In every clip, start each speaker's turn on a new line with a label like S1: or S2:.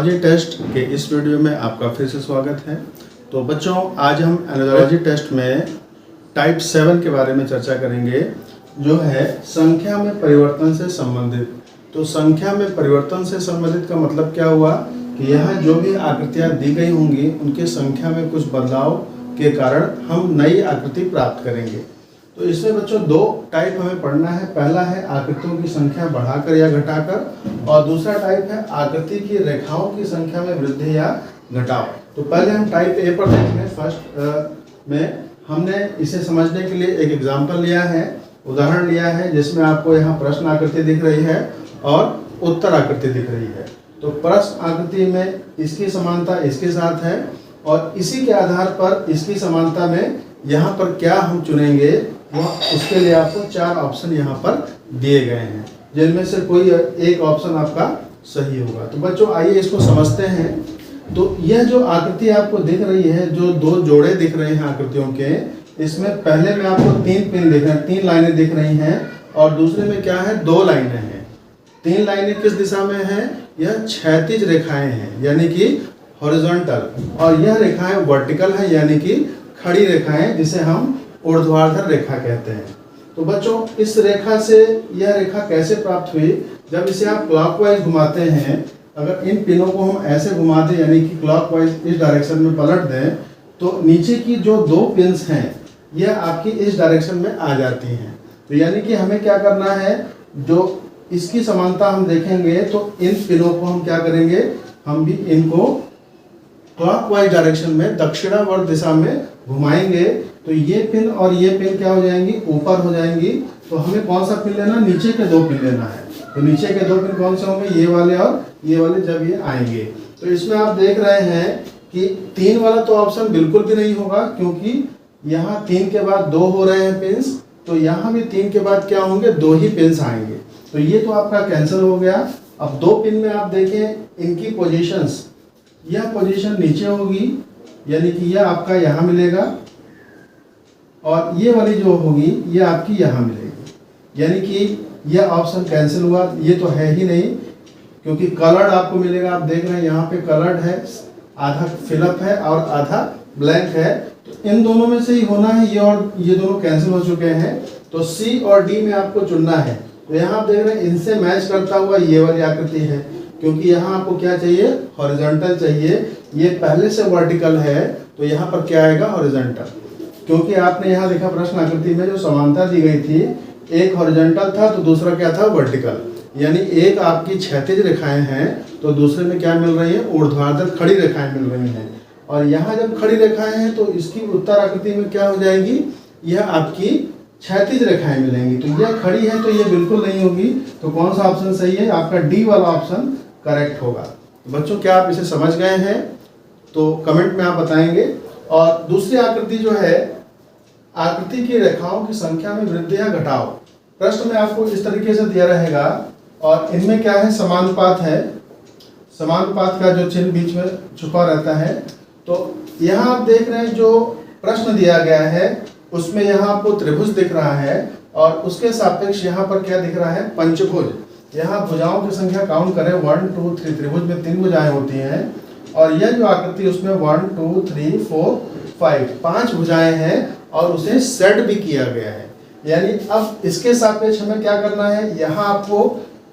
S1: Analogy test के इस video में आपका फिर से स्वागत है। तो बच्चों, आज हम एनालॉजी टेस्ट में टाइप 7 के बारे में चर्चा करेंगे, जो है संख्या में परिवर्तन से संबंधित। तो संख्या में परिवर्तन से संबंधित का मतलब क्या हुआ कि यहाँ जो भी आकृतियाँ दी गई होंगी उनके संख्या में कुछ बदलाव के कारण हम नई आकृति प्राप्त करेंगे। तो इसमें बच्चों दो टाइप हमें पढ़ना है। पहला है आकृतियों की संख्या बढ़ाकर या घटाकर, और दूसरा टाइप है आकृति की रेखाओं की संख्या में वृद्धि या घटाव। तो पहले हम टाइप ए पर देखेंगे। फर्स्ट में हमने इसे समझने के लिए एक एग्जाम्पल लिया है, उदाहरण लिया है, जिसमें आपको यहाँ प्रश्न आकृति दिख रही है और उत्तर आकृति दिख रही है। तो प्रश्न आकृति में इसकी समानता इसके साथ है, और इसी के आधार पर इसकी समानता में यहाँ पर क्या हम चुनेंगे, वह उसके लिए आपको 4 ऑप्शन यहाँ पर दिए गए हैं, जिनमें से कोई एक ऑप्शन आपका सही होगा। तो बच्चों आइए इसको समझते हैं। तो यह जो आकृति आपको दिख रही है, जो दो जोड़े दिख रहे हैं आकृतियों के, इसमें पहले में आपको 3 पिन दिख रहे हैं, 3 लाइनें दिख रही हैं, और दूसरे में क्या है, 2 लाइनें हैं। 3 लाइनें किस दिशा में हैं? यह क्षैतिज रेखाएं हैं, यानी कि हॉरिजॉन्टल, और यह रेखाएं वर्टिकल है, यानी कि खड़ी रेखाएं, जिसे हम ऊर्ध्वाधर रेखा कहते हैं। तो बच्चों इस रेखा से यह रेखा कैसे प्राप्त हुई? जब इसे आप क्लॉकवाइज घुमाते हैं, अगर इन पिनों को हम ऐसे घुमा दें, यानी कि क्लॉकवाइज इस डायरेक्शन में पलट दें, तो नीचे की जो 2 पिन्स हैं यह आपकी इस डायरेक्शन में आ जाती हैं। तो यानी कि हमें क्या करना है, जो इसकी समानता हम देखेंगे तो इन पिनों को हम क्या करेंगे, हम भी इनको क्लॉकवाइज डायरेक्शन में दक्षिणावर्त दिशा में घुमाएंगे। तो ये पिन और ये पिन क्या हो जाएंगी, ऊपर हो जाएंगी। तो हमें कौन सा पिन लेना, नीचे के 2 पिन लेना है। तो नीचे के 2 पिन कौन से होंगे, ये वाले और ये वाले, जब ये आएंगे। तो इसमें आप देख रहे हैं कि 3 वाला तो ऑप्शन बिल्कुल भी नहीं होगा, क्योंकि यहाँ 3 के बाद 2 हो रहे हैं पिन्स, तो यहाँ भी 3 के बाद क्या होंगे, 2 ही पिन्स आएंगे। तो ये तो आपका कैंसिल हो गया। अब 2 पिन में आप देखें इनकी पोजीशंस, यह पोजीशन नीचे होगी, यानी कि यह आपका यहाँ मिलेगा, और ये वाली जो होगी ये आपकी यहाँ मिलेगी, यानी कि यह ऑप्शन कैंसिल हुआ। ये तो है ही नहीं, क्योंकि कलर्ड आपको मिलेगा। आप देख रहे हैं यहाँ पे कलर्ड है, आधा फिलअप है और आधा ब्लैंक है। तो इन दोनों में से ही होना है, ये और ये दोनों कैंसिल हो चुके हैं। तो सी और डी में आपको चुनना है। तो यहाँ आप देख रहे हैं इनसे मैच करता हुआ ये वाली आकृति है, क्योंकि यहाँ आपको क्या चाहिए, हॉरिजॉन्टल चाहिए। ये पहले से वर्टिकल है, तो यहाँ पर क्या आएगा, हॉरिजॉन्टल। क्योंकि आपने यहाँ देखा प्रश्न आकृति में जो समानता दी गई थी, एक हॉरिजॉन्टल था तो दूसरा क्या था, वर्टिकल। यानी एक आपकी क्षैतिज रेखाएं हैं तो दूसरे में क्या मिल रही है, ऊर्ध्वाधर खड़ी रेखाएं मिल रही हैं। और यहाँ जब खड़ी रेखाएं हैं तो इसकी उत्तर आकृति में क्या हो जाएगी, यह आपकी क्षैतिज रेखाएं मिलेंगी। तो यह खड़ी है तो ये बिल्कुल नहीं होगी। तो कौन सा ऑप्शन सही है, आपका डी वाला ऑप्शन करेक्ट होगा। बच्चों क्या आप इसे समझ गए हैं? तो कमेंट में आप बताएंगे। और दूसरी आकृति जो है, आकृति की रेखाओं की संख्या में वृद्धि या घटाव। प्रश्न में आपको इस तरीके से दिया रहेगा, और इनमें क्या है, समानुपात है। समानुपात का जो चिन्ह बीच में छुपा रहता है। तो यहाँ आप देख रहे हैं जो प्रश्न दिया गया है उसमें यहाँ आपको त्रिभुज दिख रहा है, और उसके सापेक्ष यहाँ पर क्या दिख रहा है, पंचभुज। यहाँ भुजाओं की संख्या काउंट करें, 1 2 3, त्रिभुज में 3 भुजाएं होती हैं, और यह जो आकृति उसमें 1 2 3 4 5 भुजाएं हैं, और उसे सेट भी किया गया है। यानी अब इसके सापेक्ष हमें क्या करना है, यहाँ आपको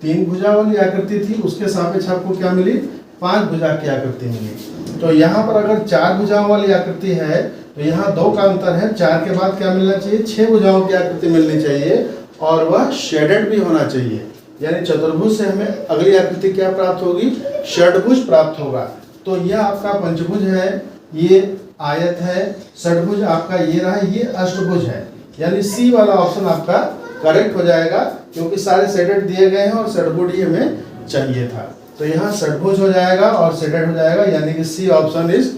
S1: 3 भुजा वाली आकृति थी, उसके सापेक्ष आपको क्या मिली, 5 भुजा की आकृति मिली। तो यहाँ पर अगर 4 भुजाओं वाली आकृति है तो यहाँ 2 का अंतर है। 4 के बाद क्या मिलना चाहिए, 6 भुजाओं की आकृति मिलनी चाहिए, और वह शेडेड भी होना चाहिए। यानी चतुर्भुज से हमें अगली आकृति क्या प्राप्त होगी, षड्भुज प्राप्त होगा। तो यह आपका पंचभुज है, ये आयत है, षड्भुज आपका ये रहा, ये अष्टभुज है। यानी सी वाला ऑप्शन आपका करेक्ट हो जाएगा, क्योंकि सारे सेडेड दिए गए हैं और षड्भुज ही हमें चाहिए था। तो यहाँ षड्भुज हो जाएगा और सेडेड हो जाएगा, यानी कि सी ऑप्शन इज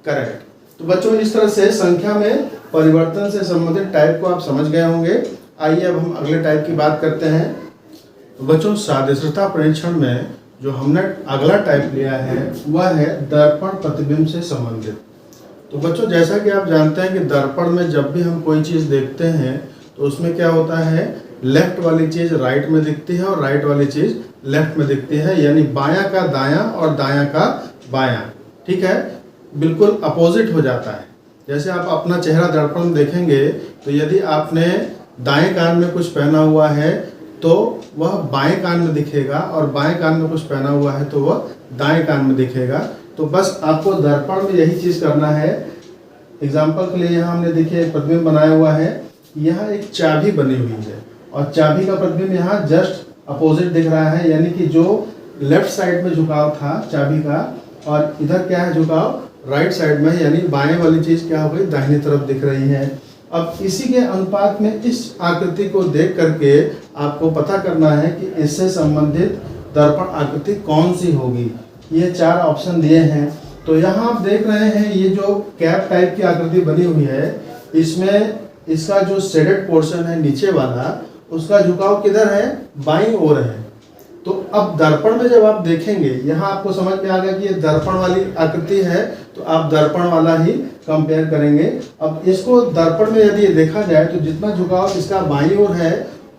S1: करेक्ट। तो बच्चों इस तरह से संख्या में परिवर्तन से संबंधित टाइप को आप समझ गए होंगे। आइए अब हम अगले टाइप की बात करते हैं। तो बच्चों सादृश्यता परीक्षण में जो हमने अगला टाइप लिया है वह है दर्पण प्रतिबिंब से संबंधित। तो बच्चों जैसा कि आप जानते हैं कि दर्पण में जब भी हम कोई चीज़ देखते हैं तो उसमें क्या होता है, लेफ्ट वाली चीज़ राइट में दिखती है और राइट वाली चीज़ लेफ्ट में दिखती है, यानी बायां का दायां और दायां का बायां, ठीक है, बिल्कुल अपोजिट हो जाता है। जैसे आप अपना चेहरा दर्पण में देखेंगे तो यदि आपने दाएं कान में कुछ पहना हुआ है तो वह बाएं कान में दिखेगा, और बाएं कान में कुछ पहना हुआ है तो वह दाएं कान में दिखेगा। तो बस आपको दर्पण में यही चीज़ करना है। एग्जाम्पल के लिए यहाँ हमने देखिए एक प्रतिबिंब बनाया हुआ है, यहाँ एक चाबी बनी हुई है और चाबी का प्रतिबिंब यहाँ जस्ट अपोजिट दिख रहा है, यानी कि जो लेफ्ट साइड में झुकाव था चाबी का और इधर क्या है झुकाव राइट साइड में, यानी बाएं वाली चीज़ क्या हो गई दाहिनी तरफ दिख रही है। अब इसी के अनुपात में इस आकृति को देख करके आपको पता करना है कि इससे संबंधित दर्पण आकृति कौन सी होगी। ये 4 ऑप्शन दिए हैं। तो यहाँ आप देख रहे हैं ये जो कैप टाइप की आकृति बनी हुई है, इसमें इसका जो शेडेड पोर्शन है नीचे वाला, उसका झुकाव किधर है, बाईं ओर है। तो अब दर्पण में जब आप देखेंगे, यहाँ आपको समझ में आ गया कि ये दर्पण वाली आकृति है, तो आप दर्पण वाला ही कंपेयर करेंगे। अब इसको दर्पण में यदि देखा जाए तो जितना झुकाव इसका बाईं ओर है,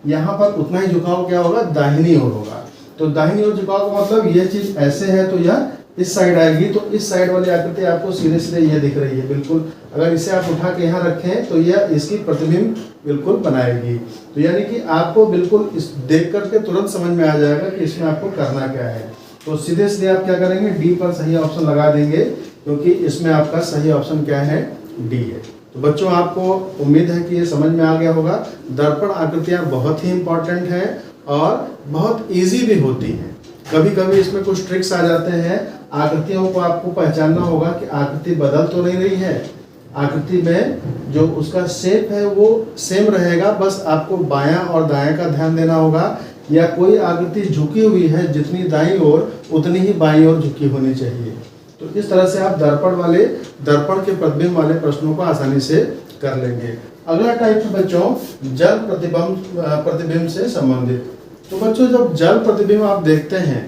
S1: यहाँ पर उतना ही झुकाव क्या होगा, दाहिनी ओर होगा। तो दाहिनी ओर झुकाव का मतलब ये चीज़ ऐसे है तो यह इस साइड आएगी, तो इस साइड वाली आकृति आपको सीधे सीधे ये दिख रही है बिल्कुल। अगर इसे आप उठा के यहाँ रखें तो यह इसकी प्रतिबिंब बिल्कुल बनाएगी। तो यानी कि आपको बिल्कुल इस देख करके तुरंत समझ में आ जाएगा कि इसमें आपको करना क्या है। तो सीधे सीधे आप क्या करेंगे, डी पर सही ऑप्शन लगा देंगे, क्योंकि इसमें आपका सही ऑप्शन क्या है, डी है। तो बच्चों आपको उम्मीद है कि ये समझ में आ गया होगा। दर्पण आकृतियाँ बहुत ही इंपॉर्टेंट हैं और बहुत ईजी भी होती हैं। कभी कभी इसमें कुछ ट्रिक्स आ जाते हैं। आकृतियों को आपको पहचानना होगा कि आकृति बदल तो नहीं रही है, आकृति में जो उसका शेप है वो सेम रहेगा, बस आपको बायां और दायां का ध्यान देना होगा। या कोई आकृति झुकी हुई है, जितनी दाईं ओर उतनी ही बाईं ओर झुकी होनी चाहिए। तो इस तरह से आप दर्पण के प्रतिबिंब वाले प्रश्नों को आसानी से कर लेंगे। अगला टाइप है बच्चों जल प्रतिबिंब से संबंधित। तो बच्चों जब जल प्रतिबिंब आप देखते हैं,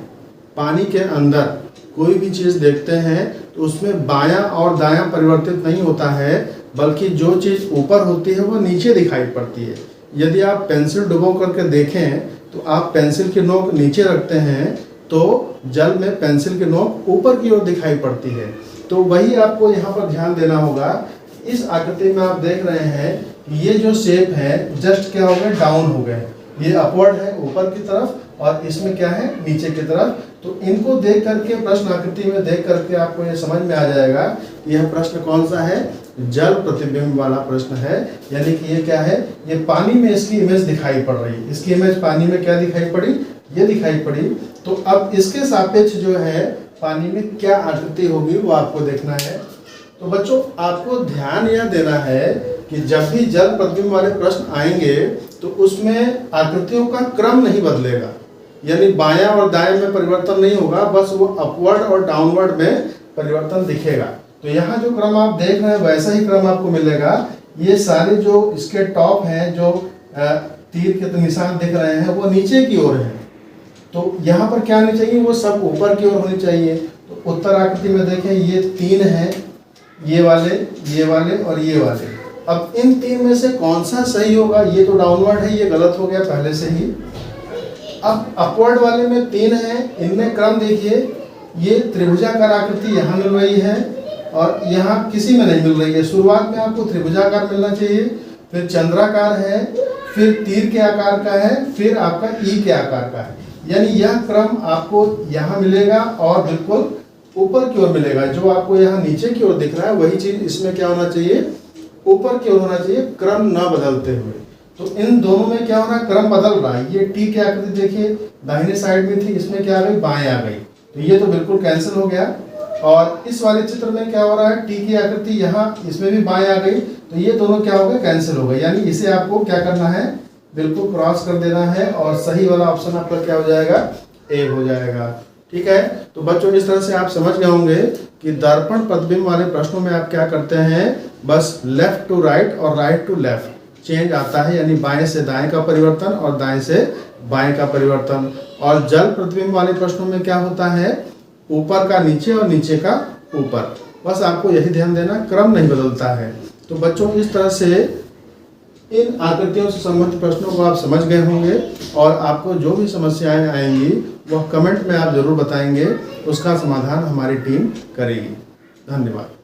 S1: पानी के अंदर कोई भी चीज़ देखते हैं तो उसमें बायां और दायां परिवर्तित नहीं होता है, बल्कि जो चीज़ ऊपर होती है वो नीचे दिखाई पड़ती है। यदि आप पेंसिल डुबो करके देखें तो आप पेंसिल की नोक नीचे रखते हैं तो जल में पेंसिल की नोक ऊपर की ओर दिखाई पड़ती है। तो वही आपको यहाँ पर ध्यान देना होगा। इस आकृति में आप देख रहे हैं ये जो शेप है जस्ट क्या हो गए, डाउन हो गए। ये अपवर्ड है ऊपर की तरफ और इसमें क्या है, नीचे की तरफ। तो इनको देख करके प्रश्न आकृति में देख करके आपको ये समझ में आ जाएगा कि यह प्रश्न कौन सा है, जल प्रतिबिंब वाला प्रश्न है। यानी कि ये क्या है, ये पानी में इसकी इमेज दिखाई पड़ रही है। इसकी इमेज पानी में क्या दिखाई पड़ी, ये दिखाई पड़ी। तो अब इसके सापेक्ष जो है पानी में क्या आकृति होगी वो आपको देखना है। तो बच्चों आपको ध्यान यह देना है कि जब भी जल प्रतिबिंब वाले प्रश्न आएंगे तो उसमें आकृतियों का क्रम नहीं बदलेगा, यानी बायां और दाएं में परिवर्तन नहीं होगा, बस वो अपवर्ड और डाउनवर्ड में परिवर्तन दिखेगा। तो यहाँ जो क्रम आप देख रहे हैं वैसा ही क्रम आपको मिलेगा। ये सारे जो इसके टॉप हैं, जो तीर के निशान दिख रहे हैं वो नीचे की ओर हैं। तो यहाँ पर क्या होनी चाहिए, वो सब ऊपर की ओर होनी चाहिए। तो उत्तर आकृति में देखें ये 3 हैं, ये वाले और ये वाले। अब इन 3 में से कौन सा सही होगा, ये तो डाउनवर्ड है, ये गलत हो गया पहले से ही। अब अपवर्ड वाले में 3 है, इनमें क्रम देखिए, ये त्रिभुजाकार आकृति यहाँ मिल रही है और यहाँ किसी में नहीं मिल रही है। शुरुआत में आपको त्रिभुजाकार मिलना चाहिए, फिर चंद्राकार है, फिर तीर के आकार का है, फिर आपका ई के आकार का है। यानी यह क्रम आपको यहाँ मिलेगा और बिल्कुल ऊपर की ओर मिलेगा। जो आपको यहाँ नीचे की ओर दिख रहा है वही चीज इसमें क्या होना चाहिए, ऊपर की ओर होना चाहिए, क्रम न बदलते हुए। तो इन दोनों में क्या हो रहा है, क्रम बदल रहा है। ये टी की आकृति देखिए दाहिने साइड में थी, इसमें क्या आ गई, बाएं आ गई। तो ये तो बिल्कुल कैंसिल हो गया। और इस वाले चित्र में क्या हो रहा है, टी की आकृति यहाँ इसमें भी बाएं आ गई। तो ये दोनों क्या हो गए, कैंसिल हो गए। यानी इसे आपको क्या करना है, बिल्कुल क्रॉस कर देना है और सही वाला ऑप्शन आपका क्या हो जाएगा, ए हो जाएगा। ठीक है। तो बच्चों इस तरह से आप समझ गए होंगे कि दर्पण प्रतिबिंब वाले प्रश्नों में आप क्या करते हैं, बस लेफ्ट टू राइट और राइट टू लेफ्ट चेंज आता है, यानी बाएं से दाएं का परिवर्तन और दाएं से बाएं का परिवर्तन। और जल प्रतिबिंब वाले प्रश्नों में क्या होता है, ऊपर का नीचे और नीचे का ऊपर। बस आपको यही ध्यान देना, क्रम नहीं बदलता है। तो बच्चों इस तरह से इन आकृतियों से संबंधित प्रश्नों को आप समझ गए होंगे और आपको जो भी समस्याएं आएंगी वह कमेंट में आप ज़रूर बताएंगे, उसका समाधान हमारी टीम करेगी। धन्यवाद।